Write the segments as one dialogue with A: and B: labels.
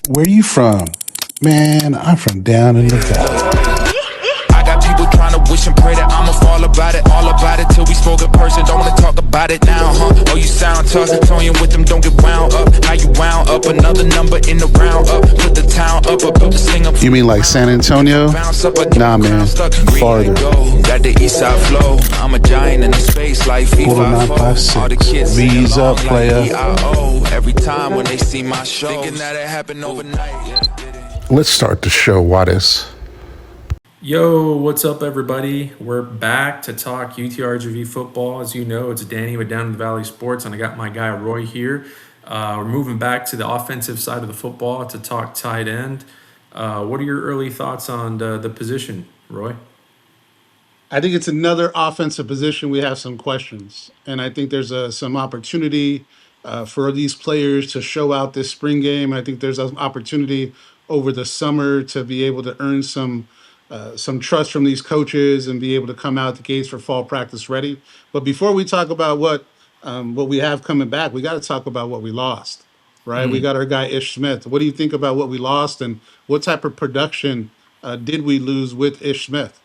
A: Where you from? Man, I'm from down in the valley.
B: I got people trying to wish and pray that I'ma fall about it, all about it till we spoke in person. Don't wanna talk about it now, huh? Oh, you sound tough, toying with them, don't get wound up. How you wound up? Another number in the round up. Put the town up, built the sling up.
A: You mean like San Antonio? Nah, man, farther.
B: Got the east side flow. I'm a giant in the space like FIFA. All the kids
A: V's up, player.
B: Every time when they see my show, thinking that it happened overnight.
A: Let's start the show, Wattis.
C: Yo, what's up, everybody? We're back to talk UTRGV football. As you know, it's Danny with Down in the Valley Sports, and I got my guy Roy here. We're moving back to the offensive side of the football to talk tight end. What are your early thoughts on the position, Roy?
D: I think it's another offensive position. We have some questions, and I think there's some opportunity for these players to show out this spring game. I think there's an opportunity over the summer to be able to earn some trust from these coaches and be able to come out the gates for fall practice ready. But before we talk about what we have coming back, we got to talk about what we lost, right? We got our guy Ish Smith. What do you think about what we lost, and what type of production did we lose with Ish Smith?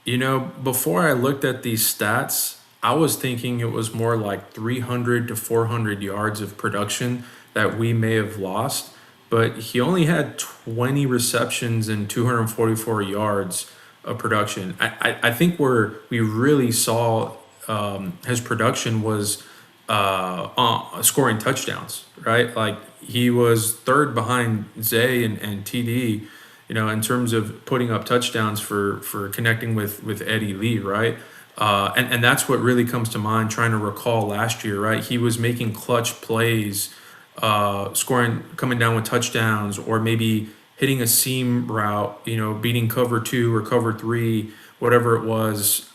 C: You know, before I looked at these stats, I was thinking it was more like 300 to 400 yards of production that we may have lost, but he only had 20 receptions and 244 yards of production. I think where we really saw his production was scoring touchdowns, right? Like he was third behind Zay and TD, you know, in terms of putting up touchdowns for connecting with Eddie Lee, right? And that's what really comes to mind trying to recall last year, right? He was making clutch plays, scoring, coming down with touchdowns, or maybe hitting a seam route, you know, beating cover two or cover three, whatever it was,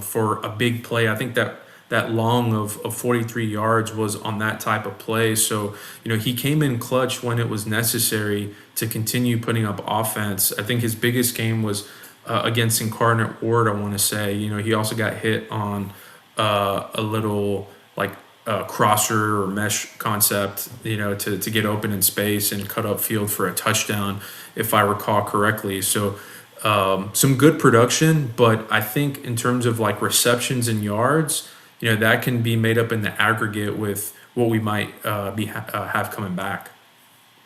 C: for a big play. I think that long of 43 yards was on that type of play. So, you know, he came in clutch when it was necessary to continue putting up offense. I think his biggest game was against Incarnate Word, I want to say. You know, he also got hit on a little like crosser or mesh concept, you know, to get open in space and cut up field for a touchdown, if I recall correctly. So some good production, but I think in terms of like receptions and yards, you know, that can be made up in the aggregate with what we might have coming back.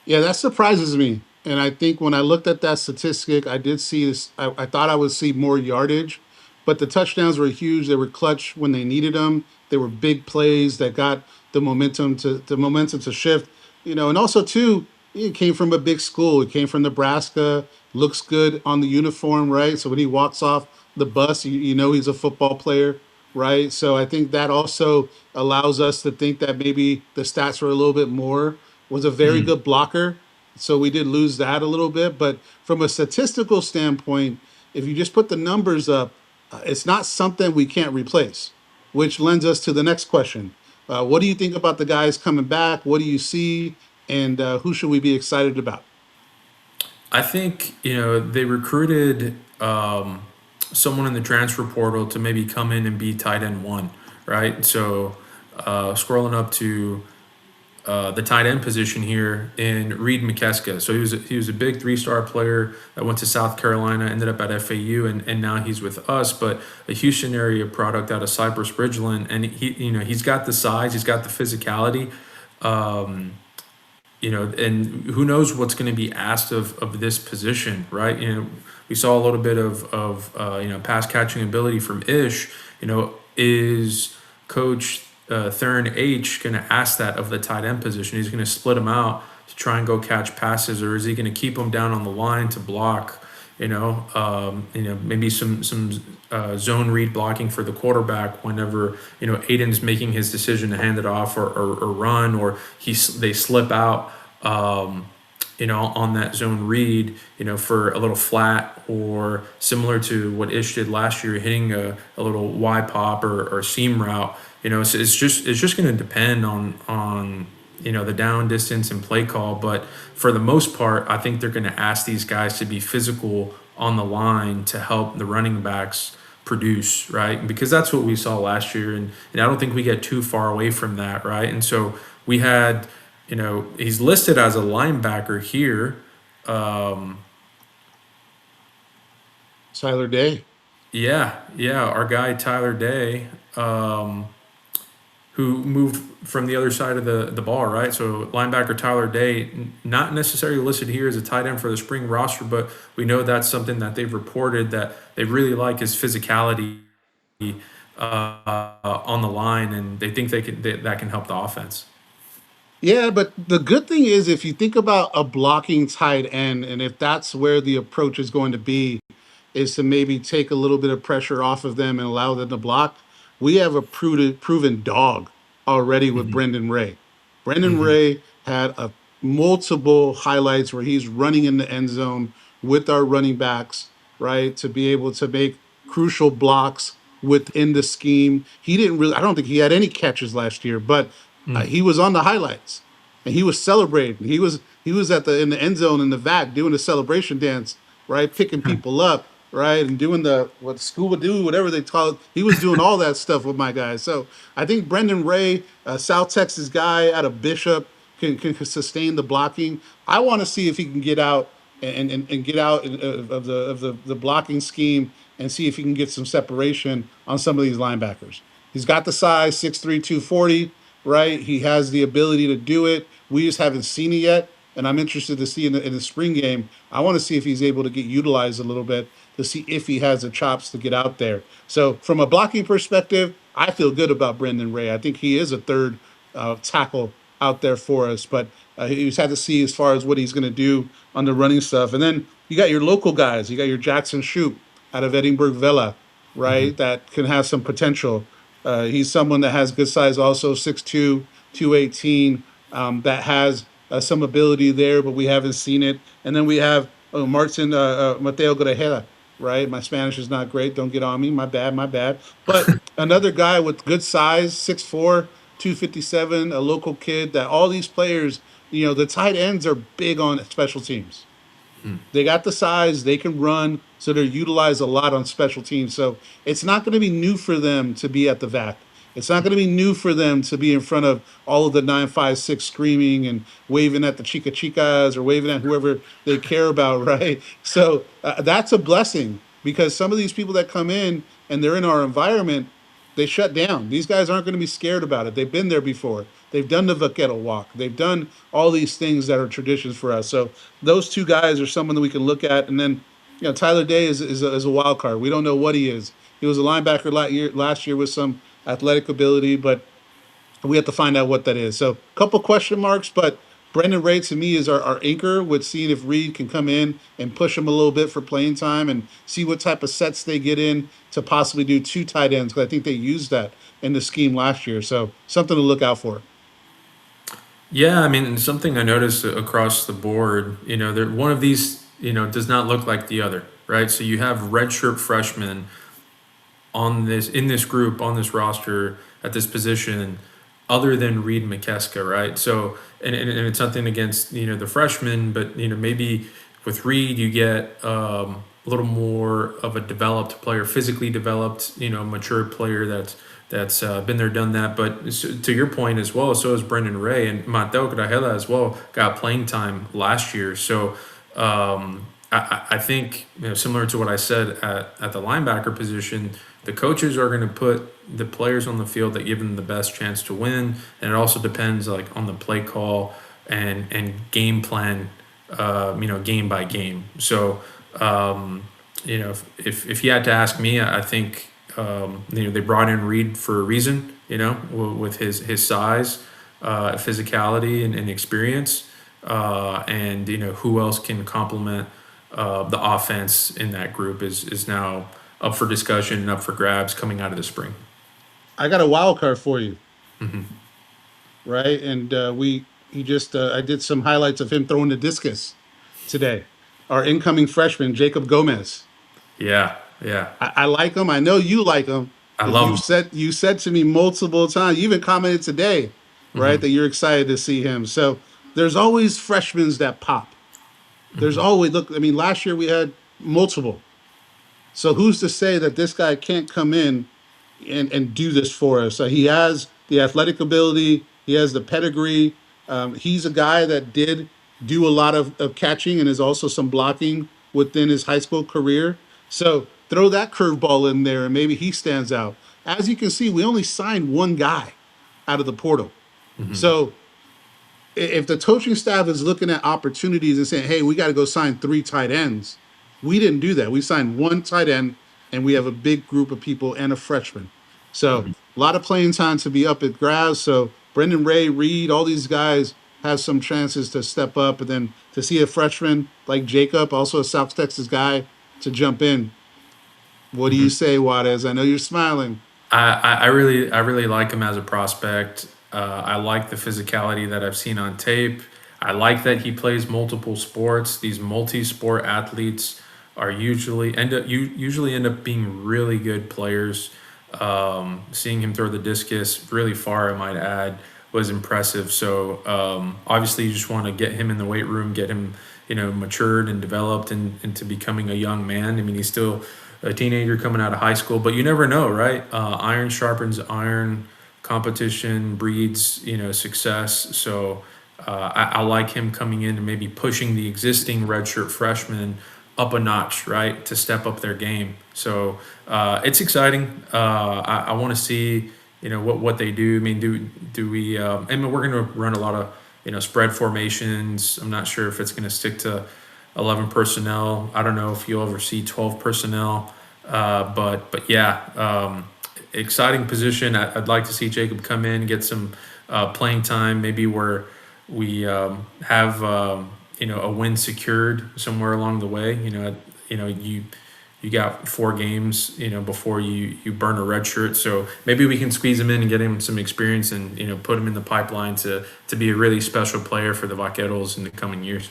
D: Yeah, that surprises me. And I think when I looked at that statistic, I did see this. I thought I would see more yardage, but the touchdowns were huge. They were clutch when they needed them. They were big plays that got the momentum to shift. You know, and also too, it came from a big school. It came from Nebraska. Looks good on the uniform, right? So when he walks off the bus, you know he's a football player, right? So I think that also allows us to think that maybe the stats were a little bit more. Was a very good blocker, so we did lose that a little bit. But from a statistical standpoint, if you just put the numbers up, it's not something we can't replace, which lends us to the next question. What do you think about the guys coming back? What do you see? And who should we be excited about?
C: I think, you know, they recruited someone in the transfer portal to maybe come in and be tight end one, right? So scrolling up to the tight end position here in Reid Mikeska. So he was a big 3-star player that went to South Carolina, ended up at FAU, and now he's with us. But a Houston area product out of Cypress Ridgeland, and he's got the size, he's got the physicality. You know, and who knows what's going to be asked of this position, right? You know, we saw a little bit of pass catching ability from Ish. You know, is Coach Theron H going to ask that of the tight end position? He's going to split him out to try and go catch passes, or is he going to keep him down on the line to block? Maybe some zone read blocking for the quarterback whenever, you know, Aiden's making his decision to hand it off or run, or they slip out, on that zone read, you know, for a little flat, or similar to what Ish did last year, hitting a little Y pop or seam route. You know, so it's just going to depend on the down distance and play call. But for the most part, I think they're going to ask these guys to be physical on the line to help the running backs produce, right? Because that's what we saw last year. And I don't think we get too far away from that, right? And so we had He's listed as a linebacker here. Um,
D: Tyler Day.
C: yeah, our guy Tyler Day, who moved from the other side of the ball, right? So linebacker Tyler Day, not necessarily listed here as a tight end for the spring roster, but we know that's something that they've reported that they really like his physicality on the line, and they think that can help the offense.
D: Yeah, but the good thing is if you think about a blocking tight end, and if that's where the approach is going to be, is to maybe take a little bit of pressure off of them and allow them to block. We have a proven dog already with
C: Mm-hmm.
D: Brendon Ray. Brendon
C: Mm-hmm.
D: Ray had a multiple highlights where he's running in the end zone with our running backs, right, to be able to make crucial blocks within the scheme. He didn't really, I don't think he had any catches last year, but he was on the highlights and he was celebrating. He was at the in the end zone in the vac doing the celebration dance, right, picking people up, right, and doing the what scuba do, whatever they call it. He was doing all that stuff with my guys. So I think Brendon Ray, a South Texas guy out of Bishop, can sustain the blocking. I want to see if he can get out and get out of the blocking scheme and see if he can get some separation on some of these linebackers. He's got the size, 6'3", 240, right? He has the ability to do it. We just haven't seen it yet. And I'm interested to see in the spring game. I want to see if he's able to get utilized a little bit to see if he has the chops to get out there. So, from a blocking perspective, I feel good about Brendon Ray. I think he is a third tackle out there for us, but you just had to see as far as what he's going to do on the running stuff. And then you got your local guys. You got your Jackson Shoup out of Edinburgh Villa,
C: Mm-hmm.
D: right? That can have some potential. He's someone that has good size, also 6'2", 218, that has some ability there, but we haven't seen it. And then we have Martin Mateo Grajeda, right? My Spanish is not great. Don't get on me. My bad, my bad. But another guy with good size, 6'4", 257, a local kid that all these players, the tight ends are big on special teams. They got the size, they can run, so they're utilized a lot on special teams. So it's not going to be new for them to be at the VAC. It's not going to be new for them to be in front of all of the 956 screaming and waving at the chica chicas or waving at whoever they care about, right? So that's a blessing because some of these people that come in and they're in our environment, they shut down. These guys aren't going to be scared about it. They've been there before. They've done the vaquero walk. They've done all these things that are traditions for us. So those two guys are someone that we can look at. And then, Tyler Day is a wild card. We don't know what he is. He was a linebacker last year with some athletic ability, but we have to find out what that is. So, a couple question marks, but Brendon Ray to me is our anchor with seeing if Reid can come in and push him a little bit for playing time and see what type of sets they get in to possibly do two tight ends because I think they used that in the scheme last year. So, something to look out for.
C: Yeah, I mean, something I noticed across the board, one of these, does not look like the other, right? So you have redshirt freshmen in this group on this roster at this position other than Reid Mikeska, right? So and it's nothing against the freshmen, but maybe with Reid you get a little more of a developed player, physically developed, mature player that's been there, done that. But to your point as well, so is Brendon Ray and Mateo Grajeda as well got playing time last year. So I think similar to what I said at the linebacker position, the coaches are going to put the players on the field that give them the best chance to win, and it also depends like on the play call and game plan, game by game. So if you had to ask me, I think they brought in Reid for a reason, with his size, physicality, and experience, and who else can complement the offense in that group is now up for discussion and up for grabs coming out of the spring.
D: I got a wild card for you,
C: Hmm.
D: right? And he just, I did some highlights of him throwing the discus today. Our incoming freshman, Jacob Gomez.
C: Yeah, yeah,
D: I like him. I know you like him
C: I
D: because
C: love
D: you said to me multiple times. You even commented today,
C: him.
D: right, that you're excited to see him. So there's always freshmen that pop. There's always look. I mean, last year we had multiple. So who's to say that this guy can't come in and do this for us? So he has the athletic ability. He has the pedigree. He's a guy that did do a lot of catching and is also some blocking within his high school career. So throw that curveball in there and maybe he stands out. As you can see, we only signed one guy out of the portal. So if the coaching staff is looking at opportunities and saying, hey, we got to go sign 3 tight ends, we didn't do that. We signed one tight end and we have a big group of people and a freshman. So a lot of playing time to be up at grass. So Brendon Ray, Reid, all these guys have some chances to step up. And then to see a freshman like Jacob, also a South Texas guy, to jump in. What do you say, Juarez? I know you're smiling.
C: I really like him as a prospect. I like the physicality that I've seen on tape. I like that he plays multiple sports. These multi-sport athletes are usually end up being really good players. Seeing him throw the discus really far, I might add, was impressive. So obviously, you just want to get him in the weight room, get him, matured and developed into becoming a young man. I mean, he's still a teenager coming out of high school, but you never know, right? Iron sharpens iron. Competition breeds, success. So I like him coming in and maybe pushing the existing redshirt freshmen up a notch, right, to step up their game. So it's exciting. I want to see, what they do. I mean, do we? I mean, we're going to run a lot of, spread formations. I'm not sure if it's going to stick to 11 personnel. I don't know if you'll ever see 12 personnel. But yeah, exciting position. I'd like to see Jacob come in, get some playing time, maybe where we have a win secured somewhere along the way. You got 4 games, before you burn a red shirt. So maybe we can squeeze him in and get him some experience and put him in the pipeline to be a really special player for the Vaqueros in the coming years.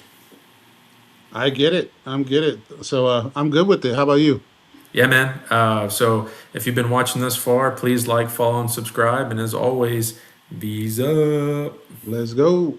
D: I get it. I'm get it. So I'm good with it. How about you?
C: Yeah, man. So if you've been watching thus far, please like, follow, and subscribe. And as always, V's up.
D: Let's go.